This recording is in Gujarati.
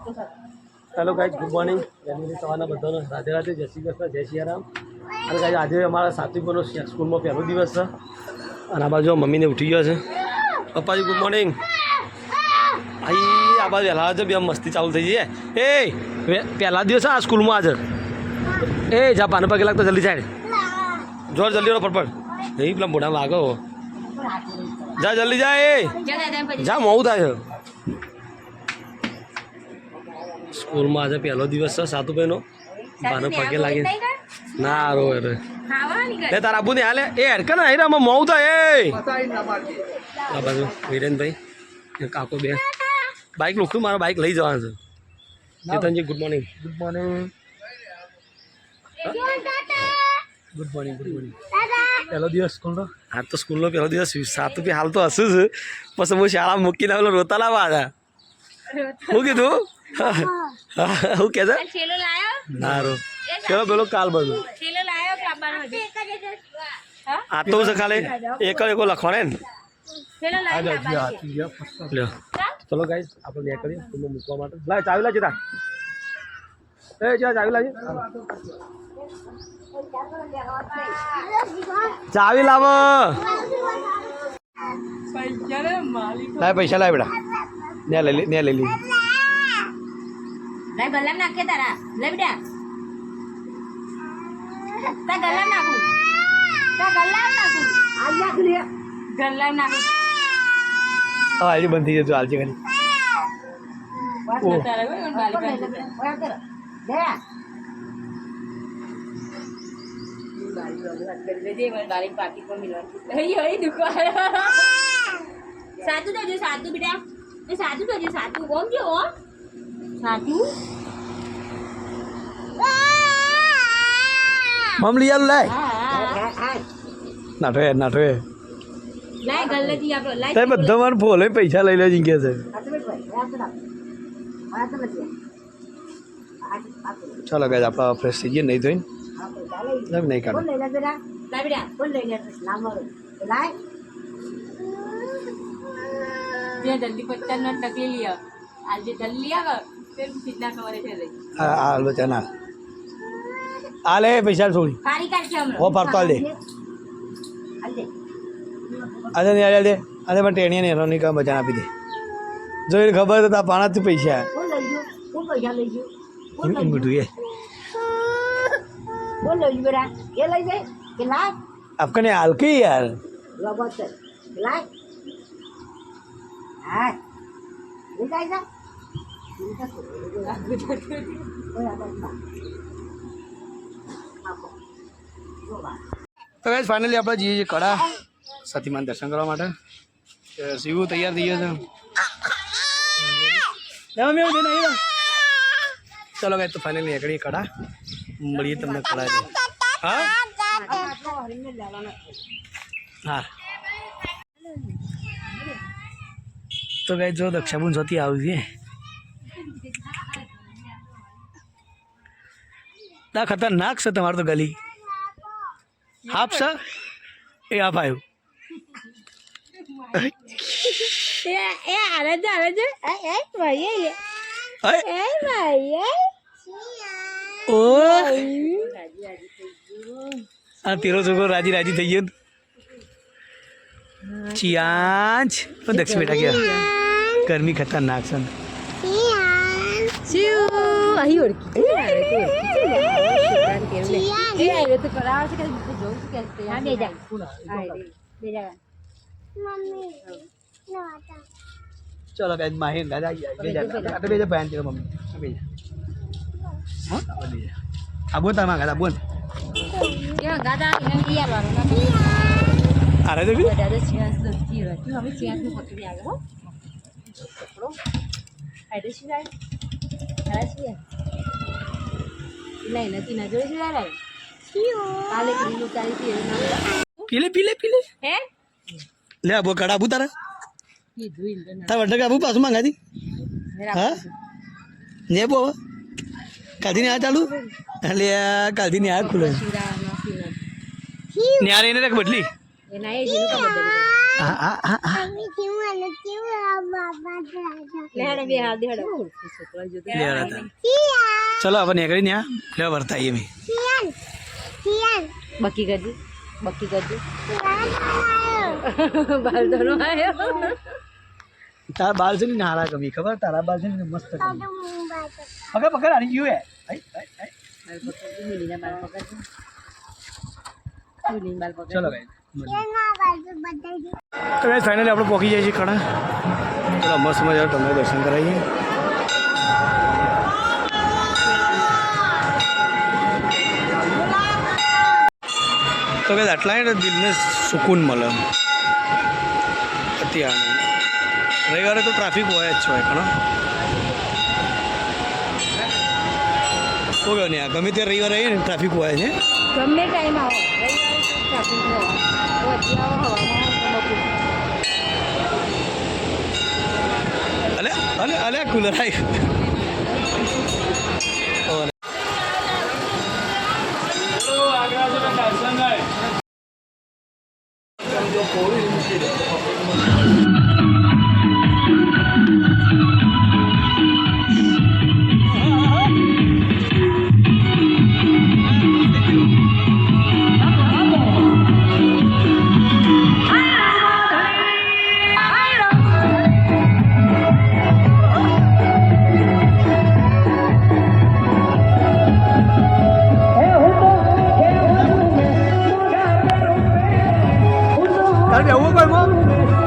Hello guys, good morning. Family સવારના બધાનો રાધે રાધે, જય શ્રી કૃષ્ણ, જય સિયારામ. અને ગાઈઝ આજે અમારા સાત્વિકોનો સ્કૂલમાં પહેલો દિવસ છે અને આ બાજુ મમ્મીને ઉઠી ગયો છે. પપ્પાજી ગુડ મોર્નિંગ. અહીં આ બાજુ વહેલા છે, બે મસ્તી ચાલુ થઈ જઈએ. એ પહેલા દિવસ આ સ્કૂલમાં આજે. એ જા પાને પગે લાગતો જલ્દી જાય, જોર જલ્દી ફટફટ. નહીં પેલા મોઢા વાગો, જા જલ્દી જાય, જા મોડું થાય છે. સ્કૂલમાં આજે પહેલો દિવસ છે સાતુભાઈનો. પાને પગે લાગે ના રો રે તારા આબુ ને હાલે એ હેડકે ને હીરામાં મોડું થાય. એ આ બાજુ વીરેનભાઈ કાકો બે બાઇક લૂકતું, મારો બાઇક લઈ જવાનું છે. Chetanji good morning. Good morning, good morning, good morning. પહેલો દિવસ સ્કૂલનો. હા તો સ્કૂલનો પહેલો દિવસ. સાતુભાઈ હાલ તો હસું છે, પછી હું શાળા મૂકીને આવેલો રોતા લાવવા હતા. શું કીધું? શું કે છે? ના રો ચલો પેલો કાલ બધું આ તો છે ખાલી એક લખવાને ને. ચલો ગાઈસ આપણે નીકળીએ તમને મૂકવા માટે. લાવ ચાવી લાવજે તા. એ જા ચાવી લાવજે, ચાવી લાવો. લાવ પૈસા લાવ બેટા, ને લઈ લીધી. લાય ગલ્લામ નાખે તારા. લે બેટા તા ગલ્લામ નાખું, તા ગલ્લામ નાખું. આજ નાખ લે ગલ્લામ નાખું. હા એ બંધ થઈ જતું હાલજે કરી. વાત તારા કોઈ મને બાલી પાસે ઓયા કર દે બાલી વાત કરી દે. મને બાલી પાકી પણ મિલવાનું હઈ હઈ દુકાન. સાતું તો જો સાતું બેટા, એ સાતું તો જો સાતું ઓમ જો ઓમ સાતું મમલી યાર લાય નાઠો નાઠો લાય ગલ્લેથી આપણો લાય. તે બધા માર ફોલે પૈસા લઈ લેજે કે છે. ચાલો ગાઈસ આપણે ફ્રેશ થઈ ગઈએ, નહીં ધોઈને નહીં કાઢો. જલ્દી પત્તા ન ટકલી લિયા આજે જલ્દી આવ ફિર કિतना ખબર છે રે. આ લો ચના આ લે પૈસા થોડી ફારી કાઢ હમણાં ઓ ફરતો દે. આજે નહીં આજે દે, આજે પણ ટેણીએ ને એની કામ બચાન આપી દે. જો એને ખબર તો તા પાણાથી પૈસા કોણ લઈ ગયો, કોણ પૈસા લઈ ગયો, એમ બધું એ કોણ લઈ ગયો બેટા? એ લઈ જાય કે લાય આપકને હાલકી યાર લબત લાય હા લઈ જાય જા. તો ગાઈસ ફાઇનલી આપણે જઈએ છીએ કડા સતીમાન દર્શન કરવા માટે. શિવું તૈયાર થઈ ગયો છે. ચલો ગાઈસ તો ફાઇનલી નીકળીએ કડા. મળીએ તમને કડા. હા હા તો ગાઈસ જો દક્ષાબુન સતી આવી છે. ના ખતરનાક છે તમારું તો ગલી. હાફ છે એ હાફ આવ્યું. એ આરે જ એ ભાઈ એ ભાઈ ઓ આ તેરો છોકરો રાજી રાજી થઈ ગયો. ચિયાંચ પણ દક્ષ બેટા ગયા ગરમી ખતરનાક છે. અહીં ઓળખી ચલો ગાઈસ માહિર દાદા બેજા બહેન તેરો મમ્મી બેજા હા બોલ તાર માંગા બોલ દાદા યાર અરે દેખી દાદા ચિયાસ દોસ્તી રહે તું હવે ચિયાસ નું પકડી આવે હો પકડો આડે છે આડે છે નહીં નથી ના જોઈ છે યાર કાલે કિલો ચાલી થી પીલે પીલે પીલે હે લે આબો કડા આબુ તારા કીધું ઇન્દન તા વડક આબુ પાછું માંગાતી હા ને બો કાધી ને આ ચાલુ એટલે કાધી ને આ ખુલે ન્યારે એને રખ બદલી એના એ જીનું કા બદલી લેડો બે હાલ દેડો છોકરા જો ચલો હવે નીકળી ને લે વર્તાઈએ મેં બકી કરજી બાલ તો નો આયો તારા બાલ છે ને નારા ગમી ખબર તારા બાલ છે ને મસ્ત ગમી પકડ પકડ આની ગયું હે ચલો ભાઈ તો ભાઈ ફાઇનલી આપણે પહોંચી જઈએ છીએ ખડા ચલો મસ્ત મજા તમને દર્શન કરાવીએ તો કે આટલા ને દિલને સુકૂન મળે અત્યારે રવિવારે તો ટ્રાફિક હોય જ હોય ઘણા કોઈ નહીં ગમે તે રવિવારે આવીએ ને ટ્રાફિક હોય છે ગમે ટાઈમ આવો ટ્રાફિક હોય અલે કુલર આવ્યું બેવું કોઈ